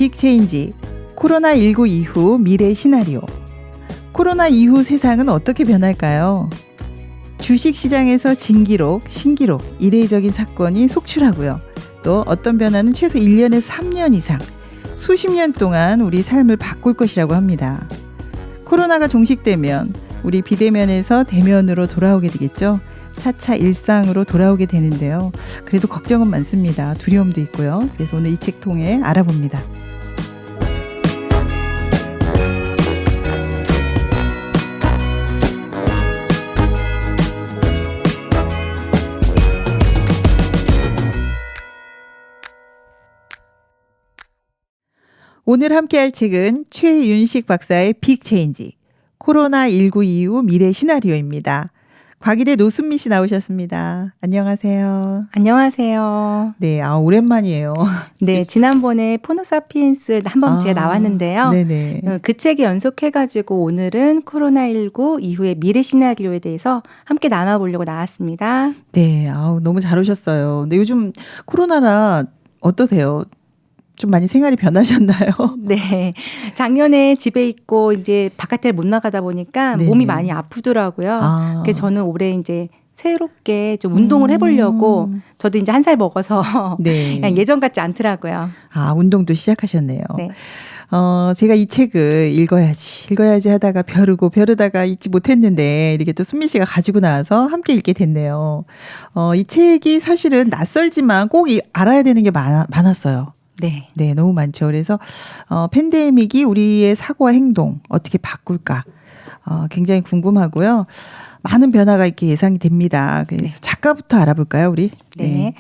빅체인지, 코로나19 이후 미래 시나리오. 코로나 이후 세상은 어떻게 변할까요? 주식시장에서 진기록, 신기록, 이례적인 사건이 속출하고요. 또 어떤 변화는 최소 1년에서 3년 이상, 수십 년 동안 우리 삶을 바꿀 것이라고 합니다. 코로나가 종식되면 우리 비대면에서 대면으로 돌아오게 되겠죠. 차차 일상으로 돌아오게 되는데요. 그래도 걱정은 많습니다. 두려움도 있고요. 그래서 오늘 이 책 통해 알아봅니다. 오늘 함께할 책은 최윤식 박사의 빅체인지, 코로나19 이후 미래 시나리오입니다. 과기대 노순미 씨 나오셨습니다. 안녕하세요. 안녕하세요. 네, 오랜만이에요. 네, 지난번에 포노사피엔스 한번 제가 나왔는데요. 네네. 그 책에 연속해가지고 오늘은 코로나19 이후의 미래 시나리오에 대해서 함께 나눠보려고 나왔습니다. 네, 너무 잘 오셨어요. 근데 요즘 코로나라 어떠세요? 좀 많이 생활이 변하셨나요? 네. 작년에 집에 있고 이제 바깥에 못 나가다 보니까 네네. 몸이 많이 아프더라고요. 그래서 저는 올해 이제 새롭게 좀 운동을 해보려고 저도 이제 1살 먹어서 네. 그냥 예전 같지 않더라고요. 운동도 시작하셨네요. 네. 제가 이 책을 읽어야지 하다가 벼르다가 읽지 못했는데 이렇게 또 순미 씨가 가지고 나와서 함께 읽게 됐네요. 이 책이 사실은 낯설지만 꼭 알아야 되는 게 많았어요. 네. 네, 너무 많죠. 그래서 팬데믹이 우리의 사고와 행동 어떻게 바꿀까 굉장히 궁금하고요. 많은 변화가 이렇게 예상이 됩니다. 그래서 네. 작가부터 알아볼까요, 우리? 네.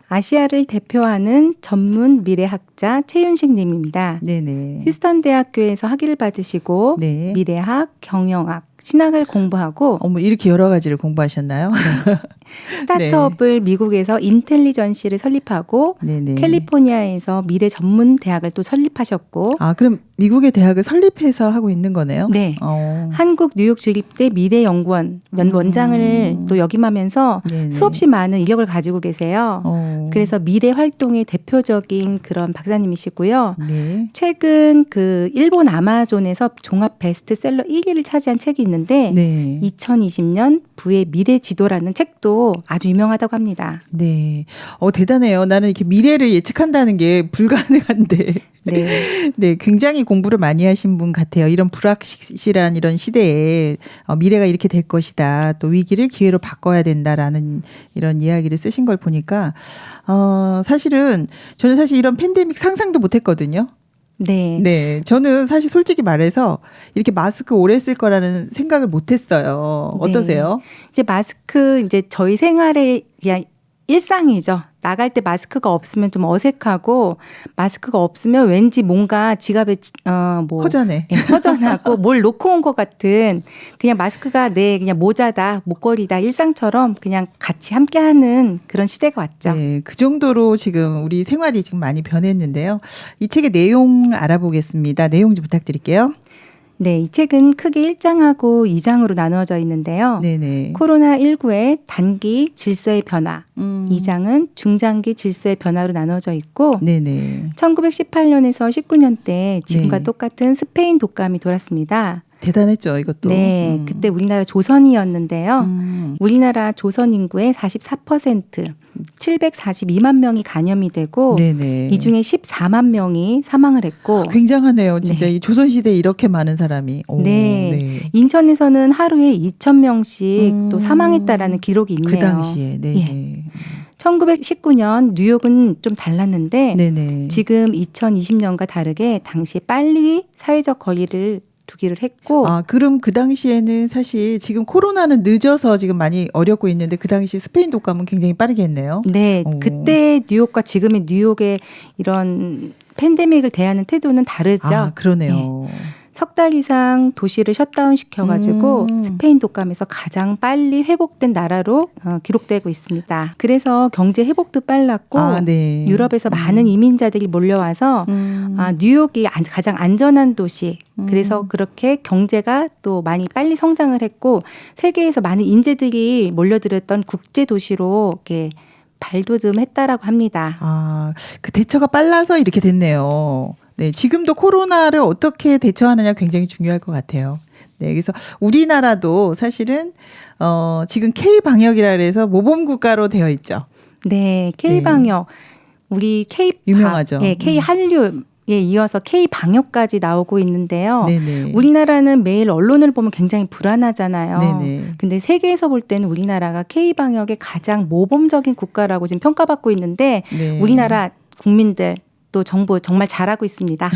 아시아를 대표하는 전문 미래학자 최윤식 님입니다. 네네. 휴스턴 대학교에서 학위를 받으시고 네. 미래학, 경영학, 신학을 공부하고 이렇게 여러 가지를 공부하셨나요? 스타트업을 미국에서 인텔리전시를 설립하고 네네. 캘리포니아에서 미래 전문 대학을 또 설립하셨고 그럼 미국의 대학을 설립해서 하고 있는 거네요? 네. 한국 뉴욕 주립대 미래연구원 원장을 또 역임하면서 네네. 수없이 많은 이력을 가지고 계세요. 그래서 미래 활동의 대표적인 그런 박사님이시고요. 네. 최근 그 일본 아마존에서 종합 베스트셀러 1위를 차지한 책이 있는데 네. 2020년 부의 미래 지도라는 책도 아주 유명하다고 합니다. 네. 대단해요. 나는 이렇게 미래를 예측한다는 게 불가능한데. 네. 네, 굉장히 공부를 많이 하신 분 같아요. 이런 불확실한 이런 시대에 미래가 이렇게 될 것이다. 또 위기를 기회로 바꿔야 된다라는 이런 이야기를 쓰신 걸 보니까 사실은 저는 사실 이런 팬데믹 상상도 못 했거든요. 네. 네. 저는 사실 솔직히 말해서 이렇게 마스크 오래 쓸 거라는 생각을 못 했어요. 어떠세요? 네. 이제 마스크 이제 저희 생활의 그냥 일상이죠. 나갈 때 마스크가 없으면 좀 어색하고 마스크가 없으면 왠지 뭔가 지갑에 허전해. 허전하고 뭘 놓고 온 것 같은 그냥 마스크가 그냥 모자다, 목걸이다, 일상처럼 그냥 같이 함께하는 그런 시대가 왔죠. 네, 그 정도로 지금 우리 생활이 지금 많이 변했는데요. 이 책의 내용 알아보겠습니다. 내용 좀 부탁드릴게요. 네, 이 책은 크게 1장하고 2장으로 나누어져 있는데요. 네네. 코로나19의 단기 질서의 변화, 2장은 중장기 질서의 변화로 나누어져 있고 네네. 1918년에서 19년 때 지금과 네. 똑같은 스페인 독감이 돌았습니다. 대단했죠, 이것도. 네, 그때 우리나라 조선이었는데요. 우리나라 조선 인구의 44%, 742만 명이 감염이 되고 네네. 이 중에 14만 명이 사망을 했고 굉장하네요. 진짜 네. 이 조선시대에 이렇게 많은 사람이. 네. 인천에서는 하루에 2,000명씩 또 사망했다라는 기록이 있네요. 그 당시에. 네. 예. 1919년 뉴욕은 좀 달랐는데 네네. 지금 2020년과 다르게 당시에 빨리 사회적 거리를 두기를 했고 그럼 그 당시에는 사실 지금 코로나는 늦어서 지금 많이 어렵고 있는데 그 당시 스페인 독감은 굉장히 빠르게 했네요. 네. 그때 뉴욕과 지금의 뉴욕의 이런 팬데믹을 대하는 태도는 다르죠. 그러네요. 네. 석 달 이상 도시를 셧다운 시켜가지고 스페인 독감에서 가장 빨리 회복된 나라로 기록되고 있습니다. 그래서 경제 회복도 빨랐고 네. 유럽에서 많은 이민자들이 몰려와서 뉴욕이 가장 안전한 도시. 그래서 그렇게 경제가 또 많이 빨리 성장을 했고 세계에서 많은 인재들이 몰려들었던 국제 도시로 이렇게 발돋움했다라고 합니다. 그 대처가 빨라서 이렇게 됐네요. 네, 지금도 코로나를 어떻게 대처하느냐 굉장히 중요할 것 같아요. 네, 그래서 우리나라도 사실은 지금 K 방역이라 그래서 모범 국가로 되어 있죠. 네, K 방역 우리 K 유명하죠. 예, K 한류 에 이어서 K 방역까지 나오고 있는데요. 네네. 우리나라는 매일 언론을 보면 굉장히 불안하잖아요. 네네. 근데 세계에서 볼 때는 우리나라가 K 방역의 가장 모범적인 국가라고 지금 평가받고 있는데 네. 우리나라 국민들 또 정부 정말 잘하고 있습니다.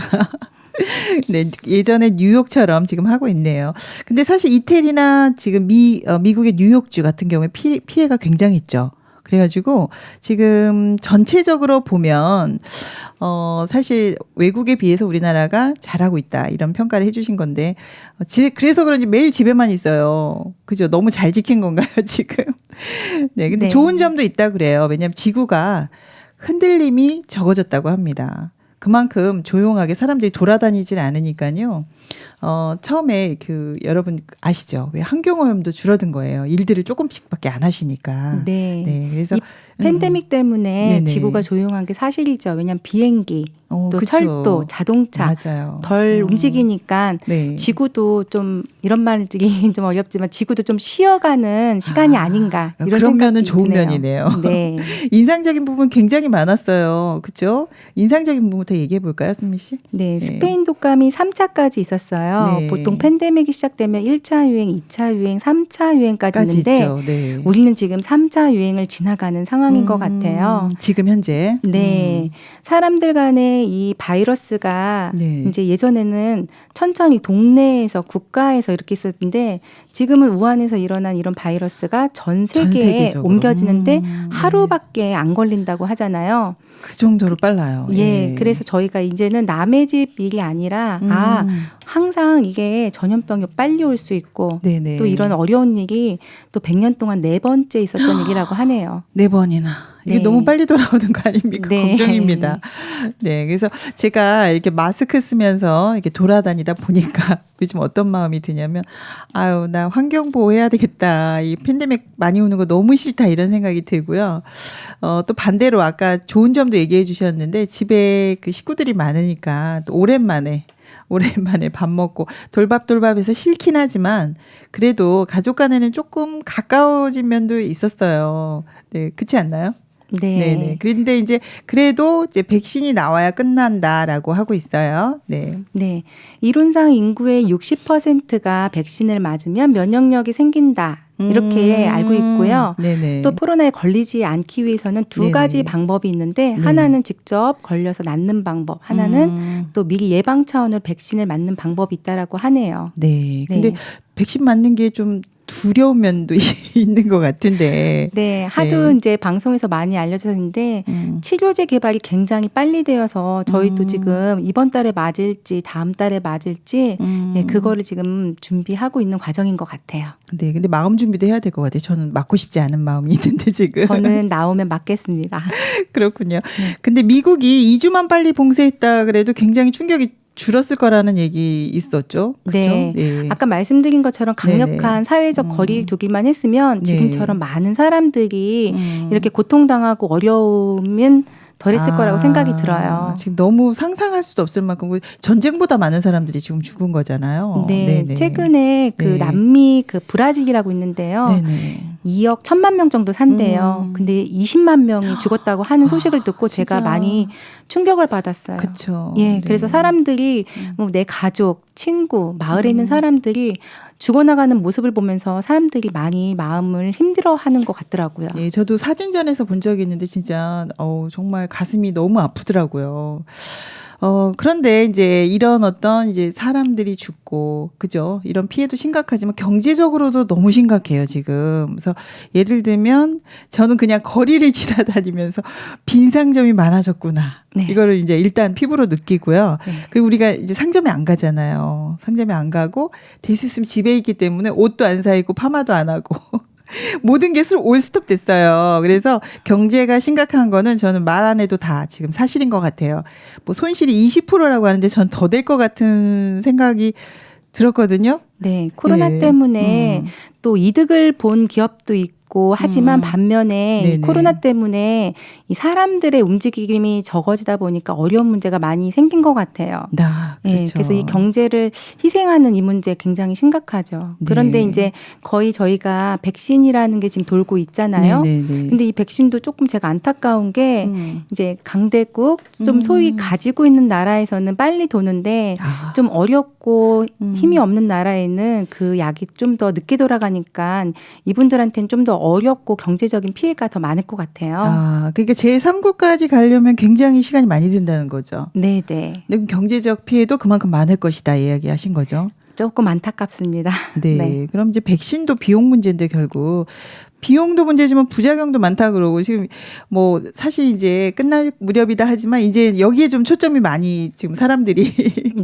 네, 예전에 뉴욕처럼 지금 하고 있네요. 근데 사실 이태리나 지금 미국의 뉴욕주 같은 경우에 피해가 굉장했죠. 그래가지고 지금 전체적으로 보면 사실 외국에 비해서 우리나라가 잘하고 있다 이런 평가를 해주신 건데 그래서 그런지 매일 집에만 있어요. 그죠? 너무 잘 지킨 건가요 지금? 네, 근데 네. 좋은 점도 있다 그래요. 왜냐하면 지구가 흔들림이 적어졌다고 합니다. 그만큼 조용하게 사람들이 돌아다니질 않으니까요. 처음에 여러분 아시죠? 왜 환경오염도 줄어든 거예요. 일들을 조금씩밖에 안 하시니까. 네. 네, 그래서 팬데믹 때문에 네네. 지구가 조용한 게 사실이죠. 왜냐하면 비행기, 또 그쵸. 철도, 자동차 맞아요. 덜 움직이니까 네. 지구도 좀 이런 말들이 좀 어렵지만 지구도 좀 쉬어가는 시간이 아닌가 이런 그런 면은 생각이 좋은 드네요. 면이네요. 네. 인상적인 부분 굉장히 많았어요. 그렇죠? 인상적인 부분부터 얘기해 볼까요, 선미 씨? 네, 스페인 독감이 3차까지 있었어요. 네. 보통 팬데믹이 시작되면 1차 유행, 2차 유행, 3차 유행까지 까지 있는데 있죠. 네. 우리는 지금 3차 유행을 지나가는 상황인 것 같아요. 지금 현재. 네. 사람들 간에 이 바이러스가 네. 이제 예전에는 천천히 동네에서 국가에서 이렇게 있었는데 지금은 우한에서 일어난 이런 바이러스가 전 세계에 세계적으로. 옮겨지는데 네. 하루밖에 안 걸린다고 하잖아요. 그 정도로 빨라요. 예. 그래서 저희가 이제는 남의 집 일이 아니라 항상 이게 전염병이 빨리 올 수 있고 네네. 또 이런 어려운 일이 또 100년 동안 4번째 있었던 일이라고 하네요. 4번이나. 이게 네. 너무 빨리 돌아오는 거 아닙니까? 네. 걱정입니다. 네. 그래서 제가 이렇게 마스크 쓰면서 이렇게 돌아다니다 보니까 요즘 어떤 마음이 드냐면, 아유, 나 환경 보호해야 되겠다. 이 팬데믹 많이 오는 거 너무 싫다. 이런 생각이 들고요. 또 반대로 아까 좋은 점도 얘기해 주셨는데 집에 그 식구들이 많으니까 또 오랜만에 밥 먹고 돌밥해서 싫긴 하지만 그래도 가족 간에는 조금 가까워진 면도 있었어요. 네, 그렇지 않나요? 네. 네네. 그런데 이제 그래도 이제 백신이 나와야 끝난다라고 하고 있어요. 네. 네. 이론상 인구의 60%가 백신을 맞으면 면역력이 생긴다. 이렇게 알고 있고요. 네네. 또 코로나에 걸리지 않기 위해서는 두 네네. 가지 방법이 있는데 네. 하나는 직접 걸려서 낫는 방법, 하나는 또 미리 예방 차원으로 백신을 맞는 방법이 있다라고 하네요. 네. 네. 근데 백신 맞는 게 좀 두려운 면도 있는 것 같은데. 네, 하도 네. 이제 방송에서 많이 알려졌는데 치료제 개발이 굉장히 빨리 되어서 저희도 지금 이번 달에 맞을지 다음 달에 맞을지 예, 그거를 지금 준비하고 있는 과정인 것 같아요. 네. 근데 마음 준비도 해야 될 것 같아요. 저는 맞고 싶지 않은 마음이 있는데 지금. 저는 나오면 맞겠습니다. 그렇군요. 근데 미국이 2주만 빨리 봉쇄했다 그래도 굉장히 충격이 줄었을 거라는 얘기 있었죠. 그렇죠? 네. 네. 아까 말씀드린 것처럼 강력한 네네. 사회적 거리 두기만 했으면 네. 지금처럼 많은 사람들이 이렇게 고통당하고 어려우면 덜했을 거라고 생각이 들어요. 지금 너무 상상할 수도 없을 만큼 전쟁보다 많은 사람들이 지금 죽은 거잖아요. 네, 네네. 최근에 그 네. 남미 그 브라질이라고 있는데요. 네네. 2억 1,000만 명 정도 산대요. 근데 20만 명이 죽었다고 하는 소식을 듣고 제가 진짜. 많이 충격을 받았어요. 그렇죠. 예, 네. 그래서 사람들이 뭐 내 가족, 친구, 마을에 있는 사람들이 죽어나가는 모습을 보면서 사람들이 많이 마음을 힘들어하는 것 같더라고요. 네, 저도 사진전에서 본 적이 있는데 진짜 정말 가슴이 너무 아프더라고요. 그런데 이제 이런 어떤 이제 사람들이 죽고, 그죠? 이런 피해도 심각하지만 경제적으로도 너무 심각해요, 지금. 그래서 예를 들면 저는 그냥 거리를 지나다니면서 빈 상점이 많아졌구나. 네. 이거를 이제 일단 피부로 느끼고요. 네. 그리고 우리가 이제 상점에 안 가잖아요. 상점에 안 가고 될 수 있으면 집에 있기 때문에 옷도 안 사 입고 파마도 안 하고. 모든 게 올스톱 됐어요. 그래서 경제가 심각한 거는 저는 말 안 해도 다 지금 사실인 것 같아요. 뭐 손실이 20%라고 하는데 전 더 될 것 같은 생각이 들었거든요. 네, 코로나 예. 때문에 또 이득을 본 기업도 있고 있고 하지만 반면에 네네. 이 코로나 때문에 이 사람들의 움직임이 적어지다 보니까 어려운 문제가 많이 생긴 것 같아요. 그렇죠. 예, 그래서 이 경제를 희생하는 이 문제 굉장히 심각하죠. 네. 그런데 이제 거의 저희가 백신이라는 게 지금 돌고 있잖아요. 네네네. 근데 이 백신도 조금 제가 안타까운 게 이제 강대국 좀 소위 음. 가지고 있는 나라에서는 빨리 도는데 좀 어렵고 힘이 없는 나라에는 그 약이 좀 더 늦게 돌아가니까 이분들한테는 좀 더 어렵고 경제적인 피해가 더 많을 것 같아요. 그러니까 제3국까지 가려면 굉장히 시간이 많이 든다는 거죠. 네네. 근데 경제적 피해도 그만큼 많을 것이다 이야기하신 거죠. 조금 안타깝습니다. 네. 그럼 이제 백신도 비용 문제인데 결국 비용도 문제지만 부작용도 많다 그러고 지금 뭐 사실 이제 끝날 무렵이다 하지만 이제 여기에 좀 초점이 많이 지금 사람들이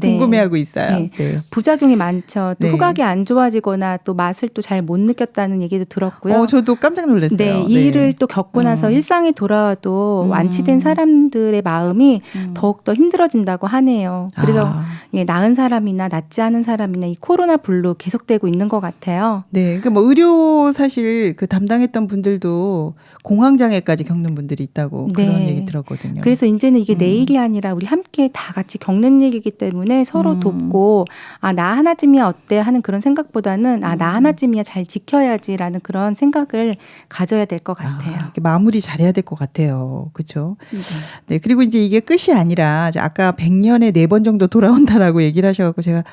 궁금해하고 있어요. 네. 네. 부작용이 많죠. 또 네. 후각이 안 좋아지거나 또 맛을 또 잘 못 느꼈다는 얘기도 들었고요. 저도 깜짝 놀랐어요. 네, 이 일을 또 겪고 나서 일상에 돌아와도 완치된 사람들의 마음이 더욱더 힘들어진다고 하네요. 그래서 예, 나은 사람이나 낫지 않은 사람이나 이 코로나 블루 계속되고 있는 것 같아요. 네, 그러니까 뭐 의료 사실 그 담당했던 분들도 공황장애까지 겪는 분들이 있다고 네. 그런 얘기 들었거든요. 그래서 이제는 이게 내일이 아니라 우리 함께 다 같이 겪는 일이기 때문에 서로 돕고 나 하나쯤이야 어때 하는 그런 생각보다는 나 하나쯤이야 잘 지켜야지라는 그런 생각을 가져야 될 것 같아요. 이렇게 마무리 잘해야 될 것 같아요. 그렇죠? 네, 그리고 이제 이게 끝이 아니라 아까 100년에 4번 정도 돌아온다라고 얘기를 하셔갖고 제가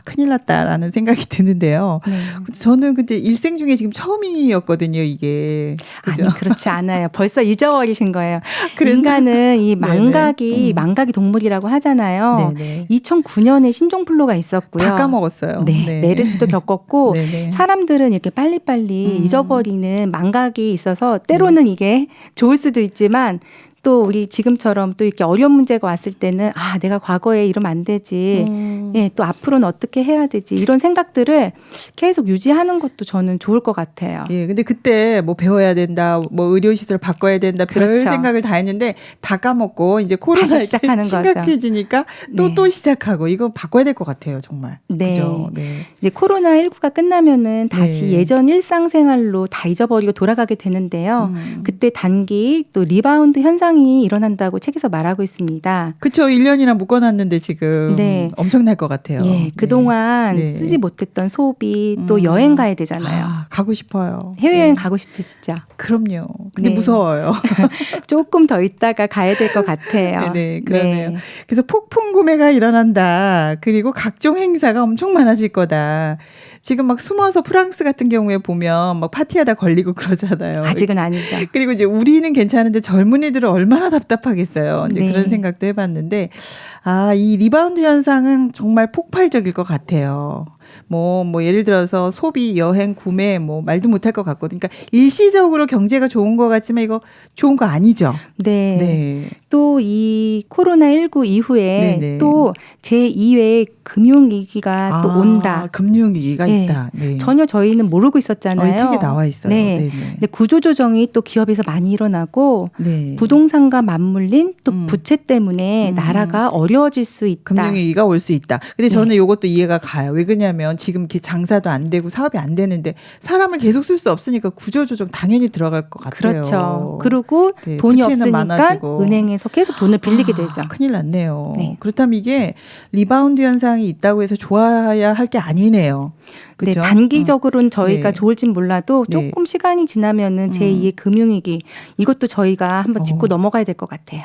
큰일 났다라는 생각이 드는데요. 네. 저는 근데 일생 중에 지금 처음이었거든요, 이게. 그죠? 아니 그렇지 않아요. 벌써 잊어버리신 거예요. 그랬나? 인간은 이 망각이 동물이라고 하잖아요. 네네. 2009년에 신종플루가 있었고요. 다 까먹었어요. 네, 네. 메르스도 겪었고 네네. 사람들은 이렇게 빨리빨리 잊어버리는 망각이 있어서 때로는 이게 좋을 수도 있지만 또 우리 지금처럼 또 이렇게 어려운 문제가 왔을 때는 내가 과거에 이러면 안 되지. 예, 또 앞으로는 어떻게 해야 되지. 이런 생각들을 계속 유지하는 것도 저는 좋을 것 같아요. 예, 근데 그때 뭐 배워야 된다, 뭐 의료시설 바꿔야 된다, 별 그렇죠. 생각을 다 했는데 다 까먹고 이제 코로나 다시 시작하는 거죠. 심각해지니까 또 네. 시작하고 이거 바꿔야 될 것 같아요, 정말. 네. 그죠? 네. 이제 코로나19가 끝나면은 다시 네. 예전 일상생활로 다 잊어버리고 돌아가게 되는데요. 그때 단기 또 리바운드 현상이 일어난다고 책에서 말하고 있습니다. 그쵸. 1년이나 묶어놨는데 지금 네. 엄청날 것 같아요. 예, 그동안 네. 쓰지 못했던 소비 또 여행 가야 되잖아요. 가고 싶어요. 해외여행 네. 가고 싶으시죠? 그럼요. 근데 네. 무서워요. 조금 더 있다가 가야 될 것 같아요. 네, 그러네요. 그래서 폭풍 구매가 일어난다. 그리고 각종 행사가 엄청 많아질 거다. 지금 막 숨어서 프랑스 같은 경우에 보면 막 파티하다 걸리고 그러잖아요. 아직은 아니죠. 그리고 이제 우리는 괜찮은데 젊은이들은 얼마나 답답하겠어요. 이제 네. 그런 생각도 해봤는데, 이 리바운드 현상은 정말 폭발적일 것 같아요. 뭐 예를 들어서 소비, 여행, 구매 뭐 말도 못할 것 같거든요. 그러니까 일시적으로 경제가 좋은 것 같지만 이거 좋은 거 아니죠. 네. 네. 또 이 코로나19 이후에 네네. 또 제2의 금융위기가 또 온다. 금융위기가 네. 있다. 네. 전혀 저희는 모르고 있었잖아요. 이 책에 나와 있어요. 네. 네네. 근데 구조조정이 또 기업에서 많이 일어나고 네. 부동산과 맞물린 또 부채 때문에 나라가 어려워질 수 있다. 금융위기가 올 수 있다. 근데 저는 이것도 이해가 가요. 왜 그러냐면 지금 이렇게 장사도 안 되고 사업이 안 되는데 사람을 계속 쓸 수 없으니까 구조조정 당연히 들어갈 것 같아요. 그렇죠. 그리고 네, 돈이 부채는 없으니까 많아지고. 은행에서 계속 돈을 빌리게 되죠. 큰일 났네요. 네. 그렇다면 이게 리바운드 현상이 있다고 해서 좋아야 할 게 아니네요. 네, 그렇죠? 단기적으로는 저희가 네. 좋을진 몰라도 네. 조금 시간이 지나면은 제2의 금융위기 이것도 저희가 한번 짚고 넘어가야 될 것 같아요.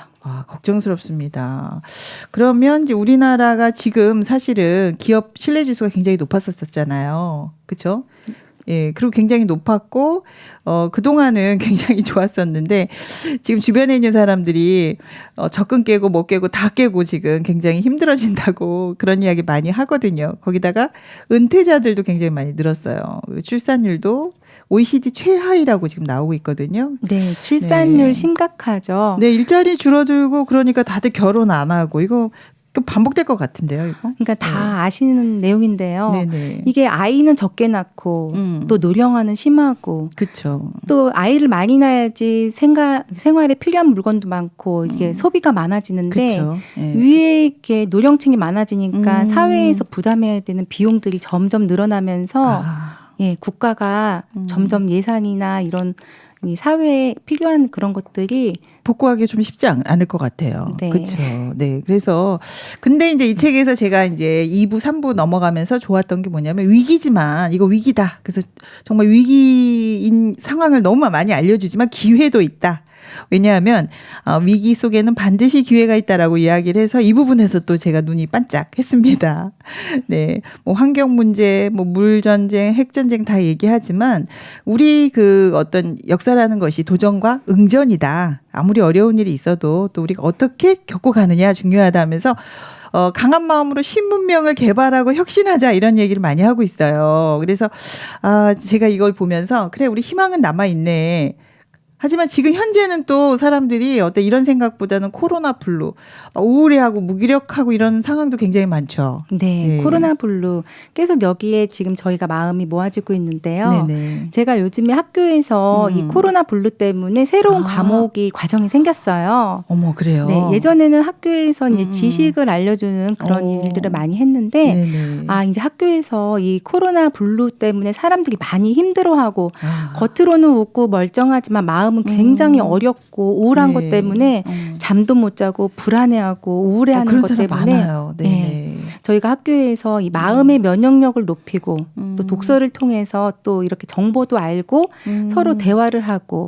걱정스럽습니다. 그러면 이제 우리나라가 지금 사실은 기업 신뢰지수가 굉장히 높았었잖아요. 그렇죠? 예, 그리고 굉장히 높았고, 그동안은 굉장히 좋았었는데, 지금 주변에 있는 사람들이, 적금 깨고 못 깨고 다 깨고 지금 굉장히 힘들어진다고 그런 이야기 많이 하거든요. 거기다가 은퇴자들도 굉장히 많이 늘었어요. 출산율도 OECD 최하위라고 지금 나오고 있거든요. 네, 출산율 네. 심각하죠. 네, 일자리 줄어들고 그러니까 다들 결혼 안 하고, 이거 반복될 것 같은데요, 이거? 그러니까 다 아시는 내용인데요. 네네. 이게 아이는 적게 낳고 또 노령화는 심하고 그렇죠. 또 아이를 많이 낳아야지 생활에 필요한 물건도 많고 이게 소비가 많아지는데 그렇죠. 네. 위에 이렇게 노령층이 많아지니까 사회에서 부담해야 되는 비용들이 점점 늘어나면서 예, 국가가 점점 예산이나 이런 이 사회에 필요한 그런 것들이 복구하기 좀 쉽지 않을 것 같아요. 네. 그렇죠. 네. 그래서 근데 이제 이 책에서 제가 이제 2부, 3부 넘어가면서 좋았던 게 뭐냐면 위기지만 이거 위기다. 그래서 정말 위기인 상황을 너무 많이 알려주지만 기회도 있다. 왜냐하면 위기 속에는 반드시 기회가 있다라고 이야기를 해서 이 부분에서 또 제가 눈이 반짝했습니다. 네, 뭐 환경 문제, 뭐 물 전쟁, 핵 전쟁 다 얘기하지만 우리 그 어떤 역사라는 것이 도전과 응전이다. 아무리 어려운 일이 있어도 또 우리가 어떻게 겪고 가느냐 중요하다 하면서 강한 마음으로 신문명을 개발하고 혁신하자 이런 얘기를 많이 하고 있어요. 그래서 제가 이걸 보면서 그래 우리 희망은 남아 있네. 하지만 지금 현재는 또 사람들이 어떤 이런 생각보다는 코로나 블루, 우울해하고 무기력하고 이런 상황도 굉장히 많죠. 네, 코로나 블루 계속 여기에 지금 저희가 마음이 모아지고 있는데요. 네네. 제가 요즘에 학교에서 이 코로나 블루 때문에 새로운 과목이 과정이 생겼어요. 어머 그래요. 네, 예전에는 학교에서 이제 지식을 알려주는 그런 일들을 많이 했는데 네네. 이제 학교에서 이 코로나 블루 때문에 사람들이 많이 힘들어하고 겉으로는 웃고 멀쩡하지만 마음은 굉장히 어렵고 우울한 것 때문에 잠도 못 자고 불안해하고 우울해하는 그런 것 사람 때문에 많아요. 네네. 네, 저희가 학교에서 이 마음의 면역력을 높이고 또 독서를 통해서 또 이렇게 정보도 알고 서로 대화를 하고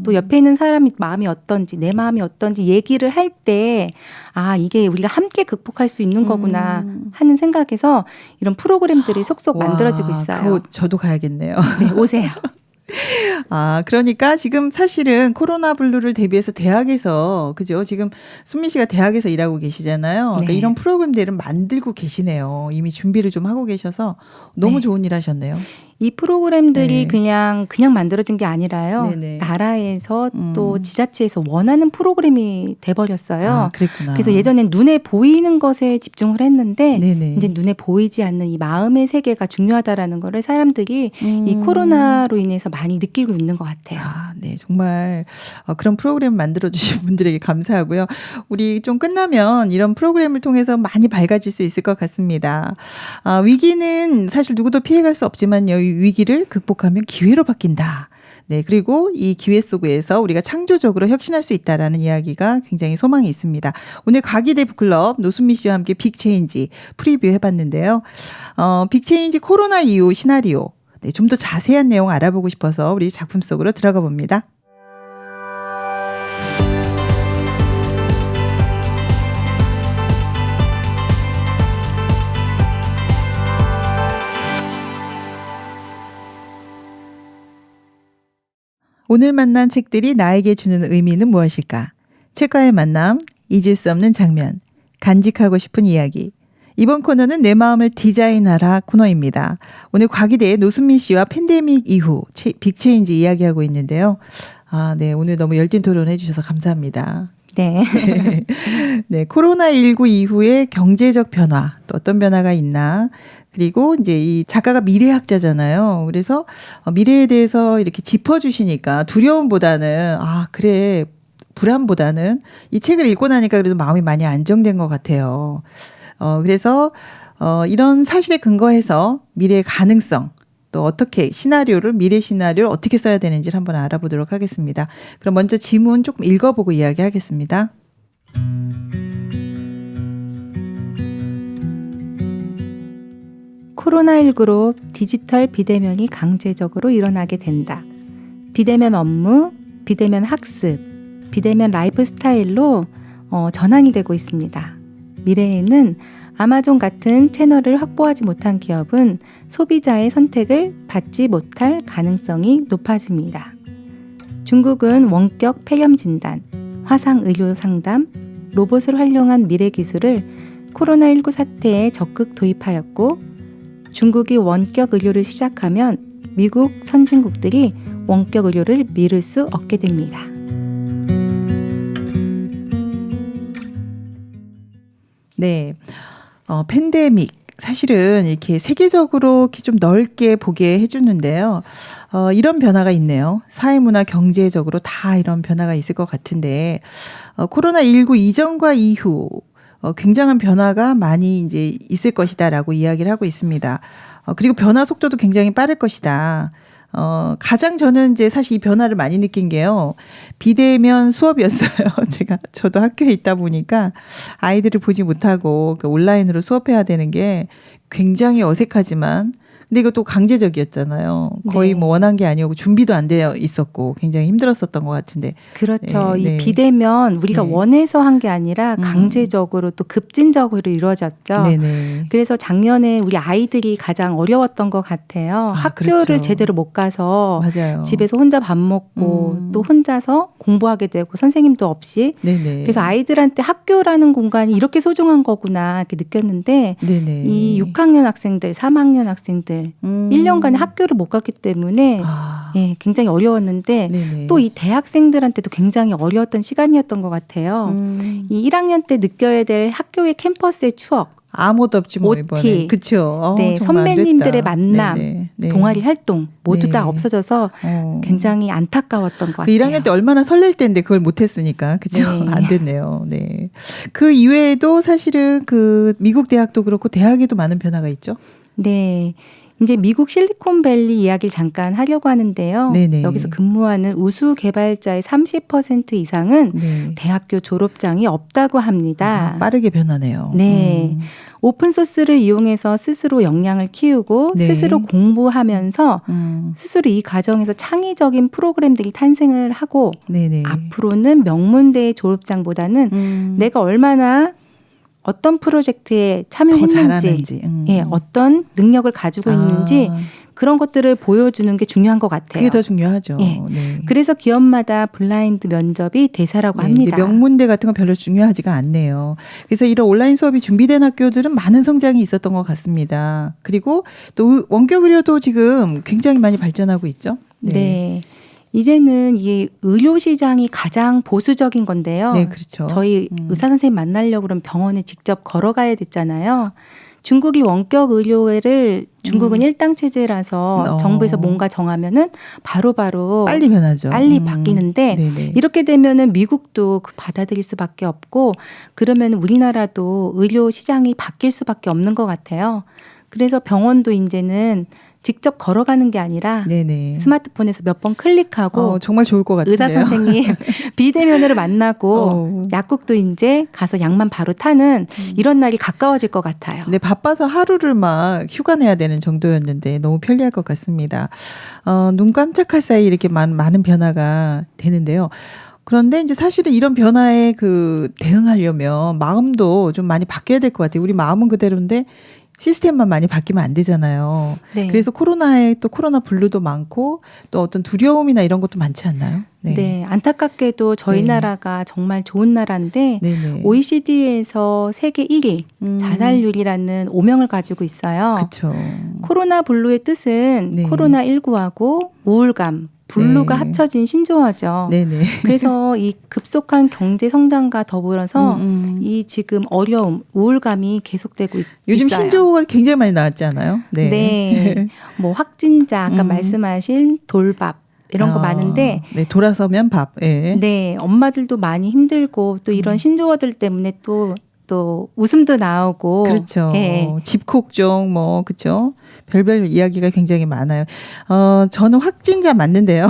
또 옆에 있는 사람이 마음이 어떤지 내 마음이 어떤지 얘기를 할 때 이게 우리가 함께 극복할 수 있는 거구나 하는 생각에서 이런 프로그램들이 속속 만들어지고 있어요. 그거 저도 가야겠네요. 네, 오세요. 그러니까 지금 사실은 코로나 블루를 대비해서 대학에서, 그죠? 지금 순미 씨가 대학에서 일하고 계시잖아요. 그러니까 네. 이런 프로그램들을 만들고 계시네요. 이미 준비를 좀 하고 계셔서 너무 네. 좋은 일 하셨네요. 이 프로그램들이 네. 그냥 만들어진 게 아니라요. 네네. 나라에서 또 지자체에서 원하는 프로그램이 돼버렸어요. 그랬구나. 그래서 예전엔 눈에 보이는 것에 집중을 했는데 네네. 이제 눈에 보이지 않는 이 마음의 세계가 중요하다라는 거를 사람들이 이 코로나로 인해서 많이 느끼고 있는 것 같아요. 네. 정말 그런 프로그램 만들어주신 분들에게 감사하고요. 우리 좀 끝나면 이런 프로그램을 통해서 많이 밝아질 수 있을 것 같습니다. 위기는 사실 누구도 피해갈 수 없지만요. 이 위기를 극복하면 기회로 바뀐다. 네. 그리고 이 기회 속에서 우리가 창조적으로 혁신할 수 있다라는 이야기가 굉장히 소망이 있습니다. 오늘 과기대 북클럽 노순미 씨와 함께 빅체인지 프리뷰 해봤는데요. 빅체인지 코로나 이후 시나리오. 네, 좀 더 자세한 내용 알아보고 싶어서 우리 작품 속으로 들어가 봅니다. 오늘 만난 책들이 나에게 주는 의미는 무엇일까? 책과의 만남, 잊을 수 없는 장면, 간직하고 싶은 이야기. 이번 코너는 내 마음을 디자인하라 코너입니다. 오늘 과기대의 노순미 씨와 팬데믹 이후 빅체인지 이야기하고 있는데요. 네. 오늘 너무 열띤 토론해 주셔서 감사합니다. 네. 네. 코로나19 이후의 경제적 변화, 또 어떤 변화가 있나. 그리고 이제 이 작가가 미래학자잖아요. 그래서 미래에 대해서 이렇게 짚어주시니까 두려움보다는, 그래, 불안보다는 이 책을 읽고 나니까 그래도 마음이 많이 안정된 것 같아요. 그래서 이런 사실에 근거해서 미래의 가능성, 또 어떻게 미래 시나리오를 어떻게 써야 되는지를 한번 알아보도록 하겠습니다. 그럼 먼저 지문 조금 읽어보고 이야기하겠습니다. 코로나19로 디지털 비대면이 강제적으로 일어나게 된다. 비대면 업무, 비대면 학습, 비대면 라이프 스타일로 전환이 되고 있습니다. 미래에는 아마존 같은 채널을 확보하지 못한 기업은 소비자의 선택을 받지 못할 가능성이 높아집니다. 중국은 원격 폐렴 진단, 화상 의료 상담, 로봇을 활용한 미래 기술을 코로나19 사태에 적극 도입하였고 중국이 원격 의료를 시작하면 미국 선진국들이 원격 의료를 미룰 수 없게 됩니다. 네. 팬데믹. 사실은 이렇게 세계적으로 이렇게 좀 넓게 보게 해주는데요. 이런 변화가 있네요. 사회문화 경제적으로 다 이런 변화가 있을 것 같은데, 코로나19 이전과 이후, 굉장한 변화가 많이 이제 있을 것이다라고 이야기를 하고 있습니다. 그리고 변화 속도도 굉장히 빠를 것이다. 가장 저는 이제 사실 이 변화를 많이 느낀 게요. 비대면 수업이었어요. 저도 학교에 있다 보니까 아이들을 보지 못하고 온라인으로 수업해야 되는 게 굉장히 어색하지만 근데 이것도 강제적이었잖아요. 거의 네. 뭐 원한 게 아니고 준비도 안 되어 있었고 굉장히 힘들었었던 것 같은데. 그렇죠. 네, 이 네. 비대면 우리가 네. 원해서 한 게 아니라 강제적으로 또 급진적으로 이루어졌죠. 네네. 그래서 작년에 우리 아이들이 가장 어려웠던 것 같아요. 학교를 그렇죠. 제대로 못 가서 맞아요. 집에서 혼자 밥 먹고 또 혼자서 공부하게 되고 선생님도 없이. 네네. 그래서 아이들한테 학교라는 공간이 이렇게 소중한 거구나 이렇게 느꼈는데 네네. 이 6학년 학생들, 3학년 학생들 1년간의 학교를 못 갔기 때문에 예, 굉장히 어려웠는데 네네. 또 이 대학생들한테도 굉장히 어려웠던 시간이었던 것 같아요. 이 1학년 때 느껴야 될 학교의 캠퍼스의 추억, 아무것도 없지 뭐 OT, 이번에. 그렇죠. 네, 정말 안 선배님들의 됐다. 만남, 네네. 네. 동아리 활동 모두 네. 다 없어져서 굉장히 안타까웠던 것 그 같아요. 1학년 때 얼마나 설렐 때인데 그걸 못했으니까 그죠? 네. 안 됐네요. 네. 그 이외에도 사실은 그 미국 대학도 그렇고 대학에도 많은 변화가 있죠. 네. 이제 미국 실리콘밸리 이야기를 잠깐 하려고 하는데요. 네네. 여기서 근무하는 우수 개발자의 30% 이상은 네. 대학교 졸업장이 없다고 합니다. 빠르게 변하네요. 네. 오픈소스를 이용해서 스스로 역량을 키우고 네. 스스로 공부하면서 스스로 이 과정에서 창의적인 프로그램들이 탄생을 하고 네네. 앞으로는 명문대의 졸업장보다는 내가 얼마나 어떤 프로젝트에 더 참여했는지, 잘하는지. 예, 어떤 능력을 가지고 있는지 그런 것들을 보여주는 게 중요한 것 같아요. 그게 더 중요하죠. 예. 네. 그래서 기업마다 블라인드 면접이 대사라고 네, 합니다. 이제 명문대 같은 건 별로 중요하지가 않네요. 그래서 이런 온라인 수업이 준비된 학교들은 많은 성장이 있었던 것 같습니다. 그리고 또 원격 의료도 지금 굉장히 많이 발전하고 있죠. 네. 이제는 이 의료 시장이 가장 보수적인 건데요. 네, 그렇죠. 저희 의사 선생님 만나려고 그러면 병원에 직접 걸어가야 됐잖아요. 중국이 원격 의료를 중국은 일당 체제라서 정부에서 뭔가 정하면은 바로바로 빨리 변하죠. 빨리 바뀌는데 네네. 이렇게 되면은 미국도 받아들일 수밖에 없고 그러면 우리나라도 의료 시장이 바뀔 수밖에 없는 것 같아요. 그래서 병원도 이제는 직접 걸어가는 게 아니라 네네. 스마트폰에서 몇 번 클릭하고 정말 좋을 것 같은데요. 의사 선생님 비대면으로 만나고 약국도 이제 가서 약만 바로 타는 이런 날이 가까워질 것 같아요. 네, 바빠서 하루를 막 휴가 내야 되는 정도였는데 너무 편리할 것 같습니다. 눈 깜짝할 사이 이렇게 많은 변화가 되는데요. 그런데 이제 사실은 이런 변화에 대응하려면 마음도 좀 많이 바뀌어야 될 것 같아요. 우리 마음은 그대로인데 시스템만 많이 바뀌면 안 되잖아요. 네. 그래서 코로나에 또 코로나 블루도 많고 또 어떤 두려움이나 이런 것도 많지 않나요? 네, 안타깝게도 저희 나라가 정말 좋은 나라인데 네네. OECD에서 세계 1위 자살률이라는 오명을 가지고 있어요. 그렇죠. 코로나 블루의 뜻은 네. 코로나19하고 우울감, 블루가 네. 합쳐진 신조어죠. 네네. 그래서 이 급속한 경제 성장과 더불어서 이 지금 어려움, 우울감이 계속되고 요즘 있어요. 신조어가 굉장히 많이 나왔지 않아요? 네. 네. 뭐 확진자, 아까 말씀하신 돌밥 이런 거 많은데 네, 돌아서면 밥. 예. 네, 엄마들도 많이 힘들고 또 이런 신조어들 때문에 또 웃음도 나오고 그렇죠. 예. 집콕종 뭐 그렇죠. 별별 이야기가 굉장히 많아요. 저는 확진자 맞는데요.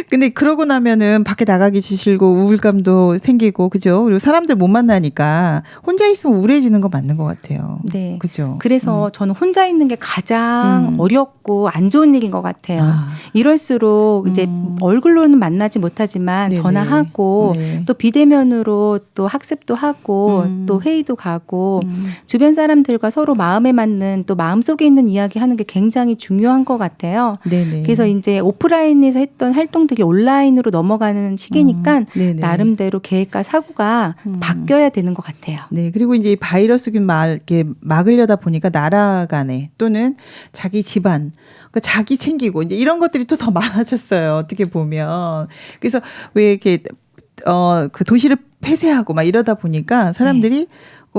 근데 그러고 나면은 밖에 나가기 싫고 우울감도 생기고 그죠. 그리고 사람들 못 만나니까 혼자 있으면 우울해지는 거 맞는 것 같아요. 네. 그죠. 그래서 저는 혼자 있는 게 가장 어렵고 안 좋은 일인 것 같아요. 이럴수록 이제 얼굴로는 만나지 못하지만 네네. 전화하고 네. 또 비대면으로 또 학습도 하고 또 회의도 가고 주변 사람들과 서로 마음에 맞는 또 마음속에 있는 이야기 하는 게 굉장히 중요한 것 같아요. 네네. 그래서 이제 오프라인에서 했던 활동들이 온라인으로 넘어가는 시기니까 네네. 나름대로 계획과 사고가 바뀌어야 되는 것 같아요. 네. 그리고 이제 이 바이러스균 이렇게 막으려다 보니까 나라 간에 또는 자기 집안, 그러니까 자기 챙기고 이제 이런 것들이 또 더 많아졌어요. 어떻게 보면. 그래서 왜 이렇게 그 도시를 폐쇄하고 막 이러다 보니까 사람들이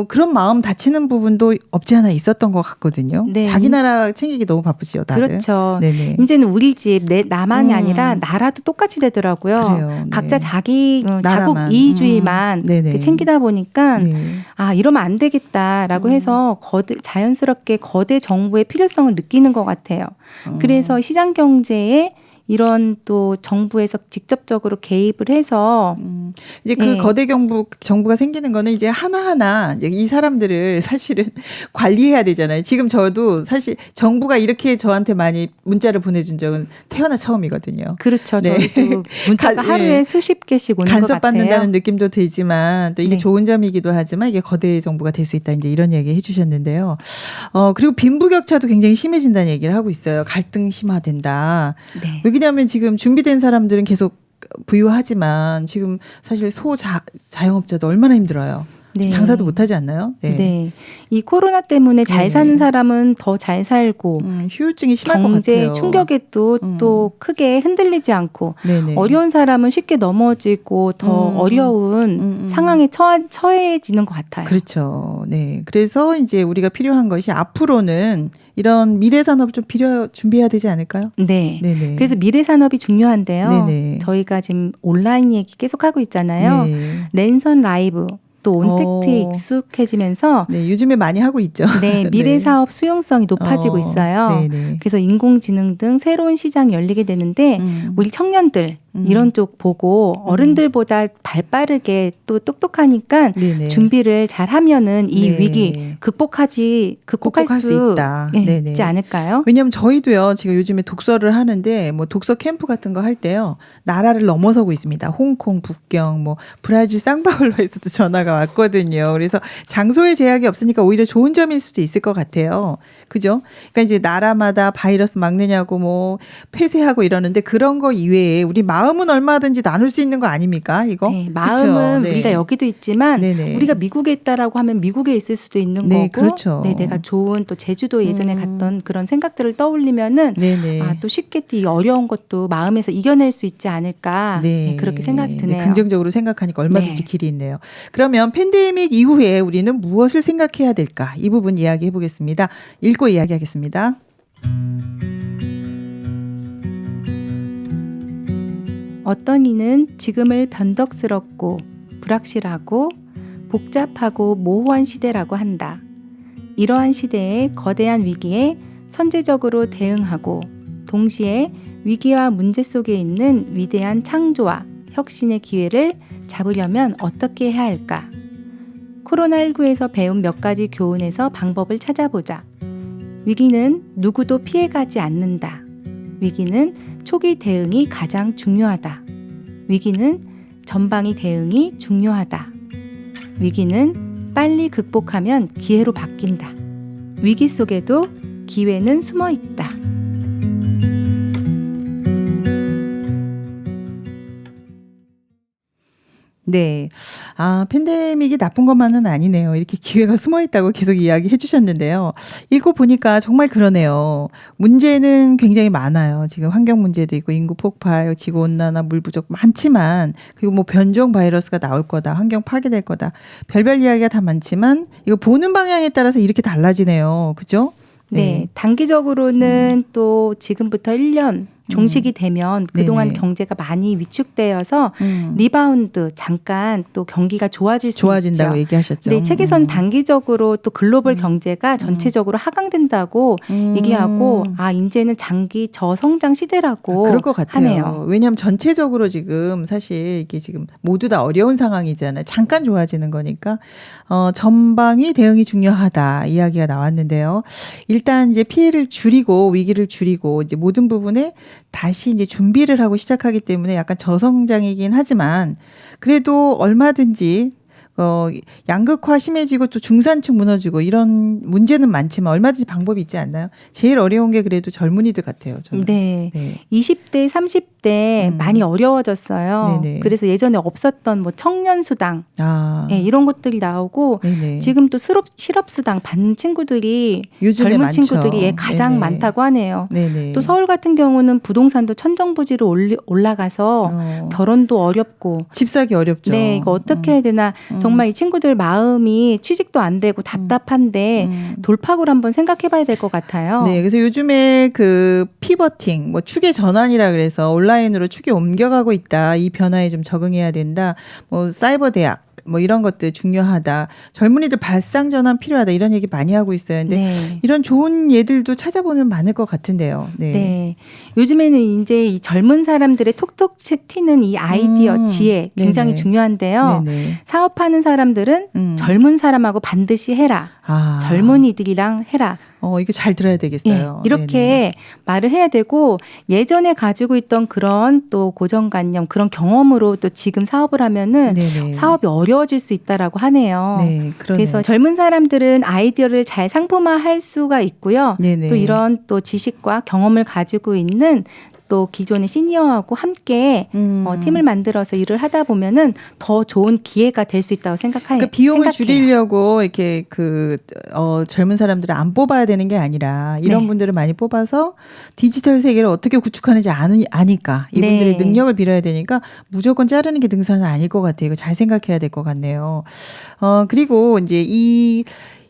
그런 마음 다치는 부분도 없지 않아 있었던 것 같거든요. 네. 자기 나라 챙기기 너무 바쁘지요, 다들. 그렇죠. 네네. 이제는 우리 집, 나만이 아니라 나라도 똑같이 되더라고요. 그래요. 네. 각자 자기 자국 나라만. 이주의만 네네. 챙기다 보니까 네. 이러면 안 되겠다라고 해서 자연스럽게 거대 정부의 필요성을 느끼는 것 같아요. 그래서 시장 경제에 이런 또 정부에서 직접적으로 개입을 해서 이제 그 네. 거대 정부가 생기는 거는 이제 하나하나 이제 이 사람들을 사실은 관리해야 되잖아요. 지금 저도 사실 정부가 이렇게 저한테 많이 문자를 보내준 적은 태어나 처음이거든요. 그렇죠. 네. 저희도 문자가 하루에 수십 개씩 오는 것 같아요. 간섭받는다는 느낌도 들지만 또 이게 네. 좋은 점이기도 하지만 이게 거대 정부가 될 수 있다 이제 이런 얘기 해주셨는데요. 그리고 빈부격차도 굉장히 심해진다는 얘기를 하고 있어요. 갈등 심화된다. 네. 왜냐하면 지금 준비된 사람들은 계속 부유하지만 지금 사실 자영업자도 얼마나 힘들어요. 네. 장사도 못하지 않나요? 네. 이 코로나 때문에 잘 네. 사는 사람은 더 잘 살고 휴유증이 심할 것 경제 같아요. 충격에 또 크게 흔들리지 않고 네네. 어려운 사람은 쉽게 넘어지고 더 어려운 상황에 처해지는 것 같아요. 그렇죠. 네. 그래서 이제 우리가 필요한 것이 앞으로는 이런 미래 산업을 좀 준비해야 되지 않을까요? 네. 네네. 그래서 미래 산업이 중요한데요. 네네. 저희가 지금 온라인 얘기 계속 하고 있잖아요. 네. 랜선 라이브 또 온택트에 익숙해지면서 네, 요즘에 많이 하고 있죠. 네, 미래 네. 사업 수용성이 높아지고 있어요. 네네. 그래서 인공지능 등 새로운 시장이 열리게 되는데 우리 청년들 이런 쪽 보고 어른들보다 발빠르게 또 똑똑하니까 네네. 준비를 잘 하면은 이 네. 위기 극복할 수 있다. 네네. 있지 않을까요? 왜냐하면 저희도요, 지금 요즘에 독서를 하는데, 뭐 독서 캠프 같은 거 할 때요, 나라를 넘어서고 있습니다. 홍콩, 북경, 뭐 브라질 상파울로에서도 전화가 왔거든요. 그래서 장소의 제약이 없으니까 오히려 좋은 점일 수도 있을 것 같아요. 그죠? 그러니까 이제 나라마다 바이러스 막느냐고 뭐 폐쇄하고 이러는데 그런 거 이외에 우리 마음은 얼마든지 나눌 수 있는 거 아닙니까? 이거? 네, 마음은 그쵸? 네. 우리가 여기도 있지만 네네. 우리가 미국에 있다라고 하면 미국에 있을 수도 있는 네, 거고, 그렇죠. 네, 내가 좋은 또 제주도 예전에 갔던 그런 생각들을 떠올리면은 네네. 또 쉽게 또 이 어려운 것도 마음에서 이겨낼 수 있지 않을까 네, 그렇게 생각이 드네요. 네, 긍정적으로 생각하니까 얼마든지 네. 길이 있네요. 그러면 팬데믹 이후에 우리는 무엇을 생각해야 될까? 이 부분 이야기해 보겠습니다. 읽고 이야기하겠습니다. 어떤 이는 지금을 변덕스럽고 불확실하고 복잡하고 모호한 시대라고 한다. 이러한 시대의 거대한 위기에 선제적으로 대응하고 동시에 위기와 문제 속에 있는 위대한 창조와 혁신의 기회를 잡으려면 어떻게 해야 할까? 코로나19에서 배운 몇 가지 교훈에서 방법을 찾아보자. 위기는 누구도 피해가지 않는다. 위기는 초기 대응이 가장 중요하다. 위기는 전방위 대응이 중요하다. 위기는 빨리 극복하면 기회로 바뀐다. 위기 속에도 기회는 숨어 있다. 네. 팬데믹이 나쁜 것만은 아니네요. 이렇게 기회가 숨어 있다고 계속 이야기해 주셨는데요. 읽고 보니까 정말 그러네요. 문제는 굉장히 많아요. 지금 환경 문제도 있고 인구 폭발, 지구 온난화, 물 부족 많지만 그리고 뭐 변종 바이러스가 나올 거다. 환경 파괴될 거다. 별별 이야기가 다 많지만 이거 보는 방향에 따라서 이렇게 달라지네요. 그죠? 네. 단기적으로는 또 지금부터 1년 종식이 되면 그동안 네네. 경제가 많이 위축되어서 리바운드 잠깐 또 경기가 좋아진다고 있죠. 얘기하셨죠. 네, 책에선 단기적으로 또 글로벌 경제가 전체적으로 하강된다고 얘기하고 이제는 장기 저성장 시대라고 그럴 것 같아요. 하네요. 왜냐하면 전체적으로 지금 사실 이게 지금 모두 다 어려운 상황이잖아요. 잠깐 좋아지는 거니까 전방위 대응이 중요하다 이야기가 나왔는데요. 일단 이제 피해를 줄이고 위기를 줄이고 이제 모든 부분에 다시 이제 준비를 하고 시작하기 때문에 약간 저성장이긴 하지만 그래도 얼마든지 양극화 심해지고 또 중산층 무너지고 이런 문제는 많지만 얼마든지 방법이 있지 않나요? 제일 어려운 게 그래도 젊은이들 같아요. 저는. 네. 네. 20대, 때 많이 어려워졌어요. 네네. 그래서 예전에 없었던 뭐 청년수당 네, 이런 것들이 나오고 네네. 지금 또 실업수당 받는 친구들이 요즘에 젊은 많죠. 친구들이 가장 네네. 많다고 하네요. 네네. 또 서울 같은 경우는 부동산도 천정부지로 올라가서 결혼도 어렵고 집 사기 어렵죠. 네, 이거 어떻게 해야 되나 정말 이 친구들 마음이 취직도 안 되고 답답한데 돌파구를 한번 생각해봐야 될 것 같아요. 네, 그래서 요즘에 그 피버팅, 뭐 축의 전환이라 그래서 온라인으로 축에 옮겨가고 있다. 이 변화에 좀 적응해야 된다. 뭐 사이버 대학. 뭐 이런 것들 중요하다. 젊은이들 발상 전환 필요하다. 이런 얘기 많이 하고 있어요. 근데 네. 이런 좋은 예들도 찾아보면 많을 것 같은데요. 네. 네. 요즘에는 이제 이 젊은 사람들의 톡톡 튀는 이 아이디어, 지혜 굉장히 네네. 중요한데요. 네네. 사업하는 사람들은 젊은 사람하고 반드시 해라. 젊은이들이랑 해라. 이거 잘 들어야 되겠어요. 예, 이렇게 네네. 말을 해야 되고 예전에 가지고 있던 그런 또 고정관념, 그런 경험으로 또 지금 사업을 하면은 네네. 사업이 어려워질 수 있다라고 하네요. 네, 그러네요. 그래서 젊은 사람들은 아이디어를 잘 상품화할 수가 있고요. 네네. 또 이런 또 지식과 경험을 가지고 있는 또 기존의 시니어하고 함께 팀을 만들어서 일을 하다 보면은 더 좋은 기회가 될 수 있다고 생각해요. 그러니까 비용을 줄이려고 이렇게 젊은 사람들을 안 뽑아야 되는 게 아니라 이런 네. 분들을 많이 뽑아서 디지털 세계를 어떻게 구축하는지 아니까 이분들의 네. 능력을 빌어야 되니까 무조건 자르는 게 능사는 아닐 것 같아요. 이거 잘 생각해야 될 것 같네요. 그리고 이제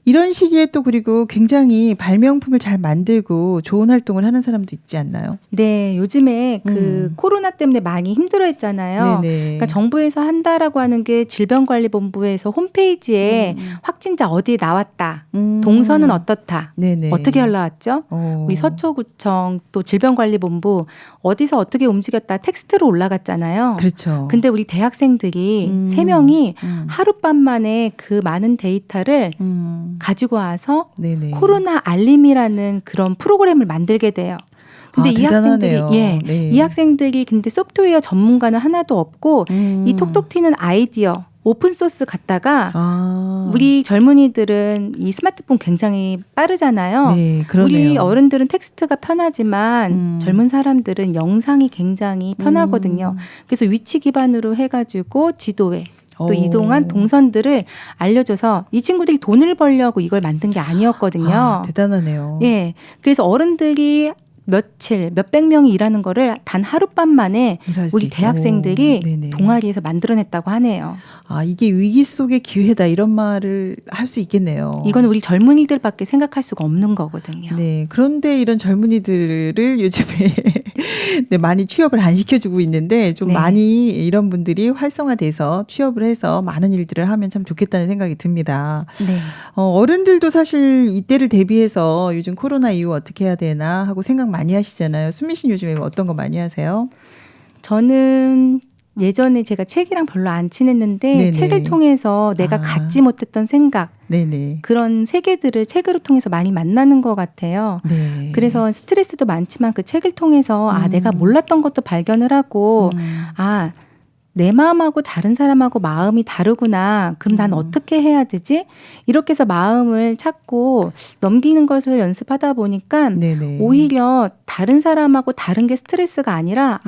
이런 시기에 또 그리고 굉장히 발명품을 잘 만들고 좋은 활동을 하는 사람도 있지 않나요? 네, 요즘에 그 코로나 때문에 많이 힘들어했잖아요. 네네. 그러니까 정부에서 한다라고 하는 게 질병관리본부에서 홈페이지에 확진자 어디에 나왔다, 동선은 어떻다, 네네. 어떻게 올라왔죠? 우리 서초구청 또 질병관리본부 어디서 어떻게 움직였다 텍스트로 올라갔잖아요. 그렇죠. 근데 우리 대학생들이 3명이 하룻밤 만에 그 많은 데이터를 가지고 와서 네네. 코로나 알림이라는 그런 프로그램을 만들게 돼요. 근데 이 대단하네요. 학생들이 네. 이 학생들이 근데 소프트웨어 전문가는 하나도 없고 이 톡톡 튀는 아이디어 오픈 소스 갖다가 우리 젊은이들은 이 스마트폰 굉장히 빠르잖아요. 네, 그러네요. 우리 어른들은 텍스트가 편하지만 젊은 사람들은 영상이 굉장히 편하거든요. 그래서 위치 기반으로 해가지고 지도에 또 이동한 동선들을 알려줘서 이 친구들이 돈을 벌려고 이걸 만든 게 아니었거든요. 대단하네요. 예. 그래서 어른들이 며칠, 몇백 명이 일하는 거를 단 하룻밤 만에 우리 대학생들이 동아리에서 만들어냈다고 하네요. 이게 위기 속의 기회다 이런 말을 할 수 있겠네요. 이건 우리 젊은이들밖에 생각할 수가 없는 거거든요. 네. 그런데 이런 젊은이들을 요즘에 네, 많이 취업을 안 시켜주고 있는데 좀 많이 이런 분들이 활성화돼서 취업을 해서 많은 일들을 하면 참 좋겠다는 생각이 듭니다. 네. 어른들도 사실 이때를 대비해서 요즘 코로나 이후 어떻게 해야 되나 하고 생각 많이 하시잖아요. 순미 씨는 요즘에 어떤 거 많이 하세요? 저는 예전에 제가 책이랑 별로 안 친했는데 네네. 책을 통해서 내가 갖지 못했던 생각 네네. 그런 세계들을 책으로 통해서 많이 만나는 것 같아요. 네. 그래서 스트레스도 많지만 그 책을 통해서 내가 몰랐던 것도 발견을 하고 내 마음하고 다른 사람하고 마음이 다르구나. 그럼 난 어떻게 해야 되지? 이렇게 해서 마음을 찾고 넘기는 것을 연습하다 보니까 네네. 오히려 다른 사람하고 다른 게 스트레스가 아니라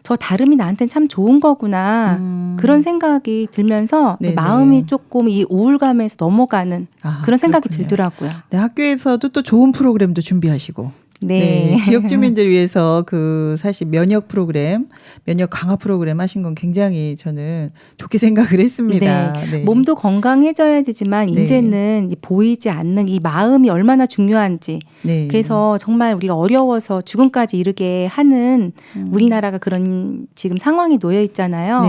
저 다름이 나한테는 참 좋은 거구나. 그런 생각이 들면서 마음이 조금 이 우울감에서 넘어가는 그런 생각이 들더라고요. 네, 학교에서도 또 좋은 프로그램도 준비하시고. 네. 지역 주민들 위해서 사실 면역 강화 프로그램 하신 건 굉장히 저는 좋게 생각을 했습니다. 네. 몸도 건강해져야 되지만 이제는 보이지 않는 이 마음이 얼마나 중요한지. 그래서 정말 우리가 어려워서 죽음까지 이르게 하는 우리나라가 그런 지금 상황이 놓여 있잖아요.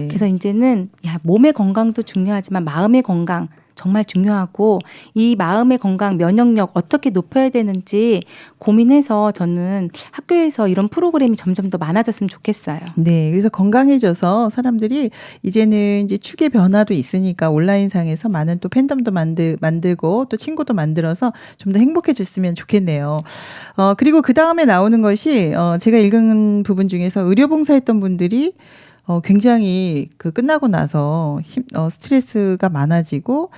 그래서 이제는 몸의 건강도 중요하지만 마음의 건강 정말 중요하고 이 마음의 건강, 면역력 어떻게 높여야 되는지 고민해서 저는 학교에서 이런 프로그램이 점점 더 많아졌으면 좋겠어요. 네, 그래서 건강해져서 사람들이 이제는 이제 축의 변화도 있으니까 온라인상에서 많은 또 팬덤도 만들고 또 친구도 만들어서 좀 더 행복해졌으면 좋겠네요. 그리고 그 다음에 나오는 것이 제가 읽은 부분 중에서 의료봉사했던 분들이 굉장히 끝나고 나서 스트레스가 많아지고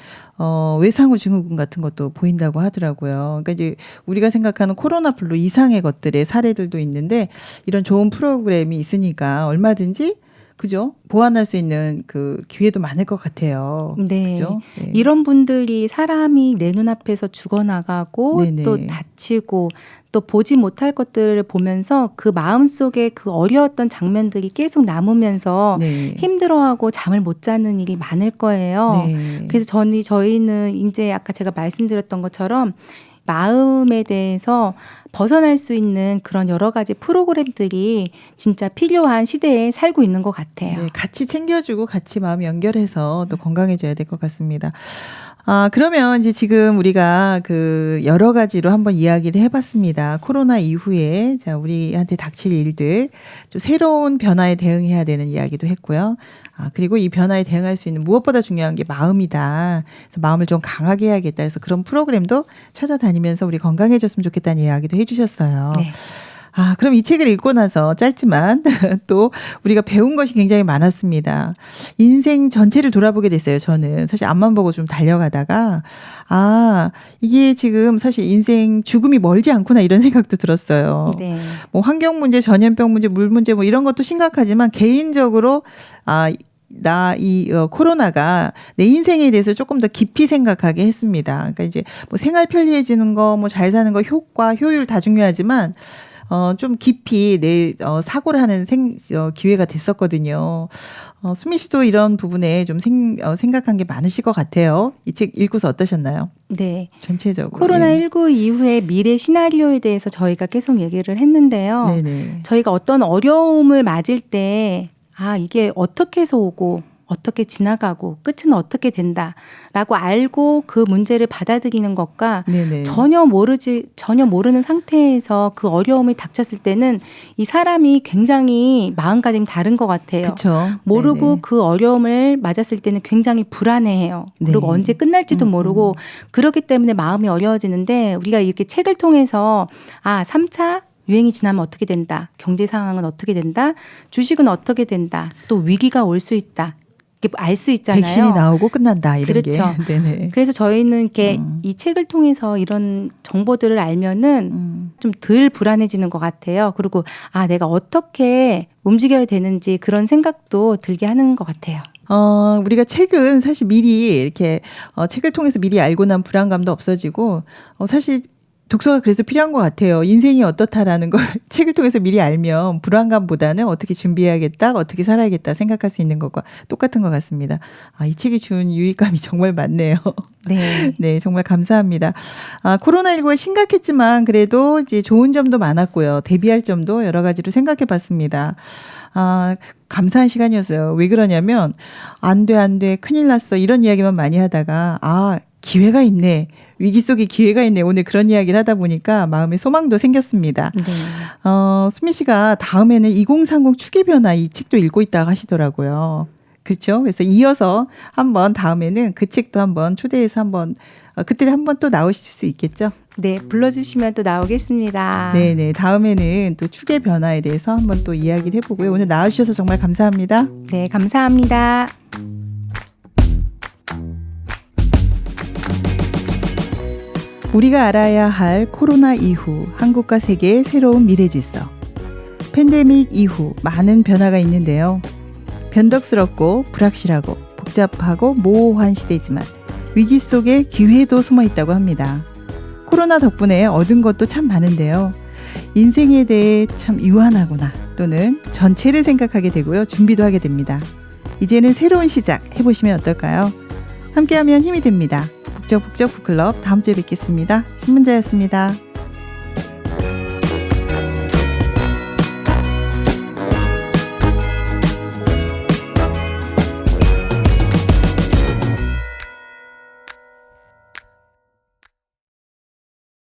외상후 증후군 같은 것도 보인다고 하더라고요. 그러니까 이제 우리가 생각하는 코로나 블루 이상의 것들의 사례들도 있는데 이런 좋은 프로그램이 있으니까 얼마든지 그죠? 보완할 수 있는 기회도 많을 것 같아요. 네. 그죠? 네. 이런 분들이 사람이 내 눈앞에서 죽어나가고 네네. 또 다치고 또 보지 못할 것들을 보면서 그 마음속에 그 어려웠던 장면들이 계속 남으면서 네. 힘들어하고 잠을 못 자는 일이 많을 거예요. 네. 그래서 저희는 이제 아까 제가 말씀드렸던 것처럼 마음에 대해서 벗어날 수 있는 그런 여러 가지 프로그램들이 진짜 필요한 시대에 살고 있는 것 같아요. 네, 같이 챙겨주고 같이 마음 연결해서 또 건강해져야 될 것 같습니다. 그러면 이제 지금 우리가 여러 가지로 한번 이야기를 해봤습니다. 코로나 이후에 우리한테 닥칠 일들, 좀 새로운 변화에 대응해야 되는 이야기도 했고요. 그리고 이 변화에 대응할 수 있는 무엇보다 중요한 게 마음이다. 그래서 마음을 좀 강하게 해야겠다. 그래서 그런 프로그램도 찾아다니면서 우리 건강해졌으면 좋겠다는 이야기도 해주셨어요. 네. 그럼 이 책을 읽고 나서 짧지만 또 우리가 배운 것이 굉장히 많았습니다. 인생 전체를 돌아보게 됐어요. 저는 사실 앞만 보고 좀 달려가다가 이게 지금 사실 인생 죽음이 멀지 않구나 이런 생각도 들었어요. 네. 뭐 환경 문제, 전염병 문제, 물 문제 뭐 이런 것도 심각하지만 개인적으로 이 코로나가 내 인생에 대해서 조금 더 깊이 생각하게 했습니다. 그러니까 이제 뭐 생활 편리해지는 거, 뭐 잘 사는 거, 효과, 효율 다 중요하지만 좀 깊이 내 사고를 하는 기회가 됐었거든요. 수미 씨도 이런 부분에 좀 생각한 게 많으실 것 같아요. 이 책 읽고서 어떠셨나요? 네. 전체적으로. 코로나19 이후에 미래 시나리오에 대해서 저희가 계속 얘기를 했는데요. 네네. 저희가 어떤 어려움을 맞을 때 이게 어떻게 해서 오고 어떻게 지나가고 끝은 어떻게 된다라고 알고 그 문제를 받아들이는 것과 네네. 전혀 모르는 상태에서 그 어려움이 닥쳤을 때는 이 사람이 굉장히 마음가짐이 다른 것 같아요. 그렇죠. 모르고 네네. 그 어려움을 맞았을 때는 굉장히 불안해해요. 그리고 네. 언제 끝날지도 모르고 그렇기 때문에 마음이 어려워지는데 우리가 이렇게 책을 통해서 3차 유행이 지나면 어떻게 된다. 경제 상황은 어떻게 된다. 주식은 어떻게 된다. 또 위기가 올 수 있다. 이게 알 수 있잖아요. 백신이 나오고 끝난다 이런 그렇죠. 게. 네네. 그래서 저희는 이렇게 이 책을 통해서 이런 정보들을 알면은 좀 덜 불안해지는 것 같아요. 그리고 내가 어떻게 움직여야 되는지 그런 생각도 들게 하는 것 같아요. 우리가 책은 사실 미리 이렇게 책을 통해서 미리 알고 난 불안감도 없어지고 사실 독서가 그래서 필요한 것 같아요. 인생이 어떻다라는 걸 책을 통해서 미리 알면 불안감보다는 어떻게 준비해야겠다, 어떻게 살아야겠다 생각할 수 있는 것과 똑같은 것 같습니다. 이 책이 준 유익감이 정말 많네요. 네. 네, 정말 감사합니다. 코로나19가 심각했지만 그래도 이제 좋은 점도 많았고요. 대비할 점도 여러 가지로 생각해 봤습니다. 감사한 시간이었어요. 왜 그러냐면 안 돼, 큰일 났어 이런 이야기만 많이 하다가 기회가 있네. 위기 속에 기회가 있네. 오늘 그런 이야기를 하다 보니까 마음에 소망도 생겼습니다. 네. 수미 씨가 다음에는 2030 추계 변화 이 책도 읽고 있다고 하시더라고요. 그렇죠? 그래서 이어서 한번 다음에는 그 책도 한번 초대해서 한번 그때 한번 또 나오실 수 있겠죠? 네, 불러주시면 또 나오겠습니다. 네네. 다음에는 또 추계 변화에 대해서 한번 또 이야기를 해보고요. 오늘 나와주셔서 정말 감사합니다. 네, 감사합니다. 우리가 알아야 할 코로나 이후 한국과 세계의 새로운 미래 질서. 팬데믹 이후 많은 변화가 있는데요. 변덕스럽고 불확실하고 복잡하고 모호한 시대지만 위기 속에 기회도 숨어 있다고 합니다. 코로나 덕분에 얻은 것도 참 많은데요. 인생에 대해 참 유한하구나 또는 전체를 생각하게 되고요. 준비도 하게 됩니다. 이제는 새로운 시작 해보시면 어떨까요? 함께하면 힘이 됩니다. 북적북적 북클럽 다음 주에 뵙겠습니다. 신문자였습니다.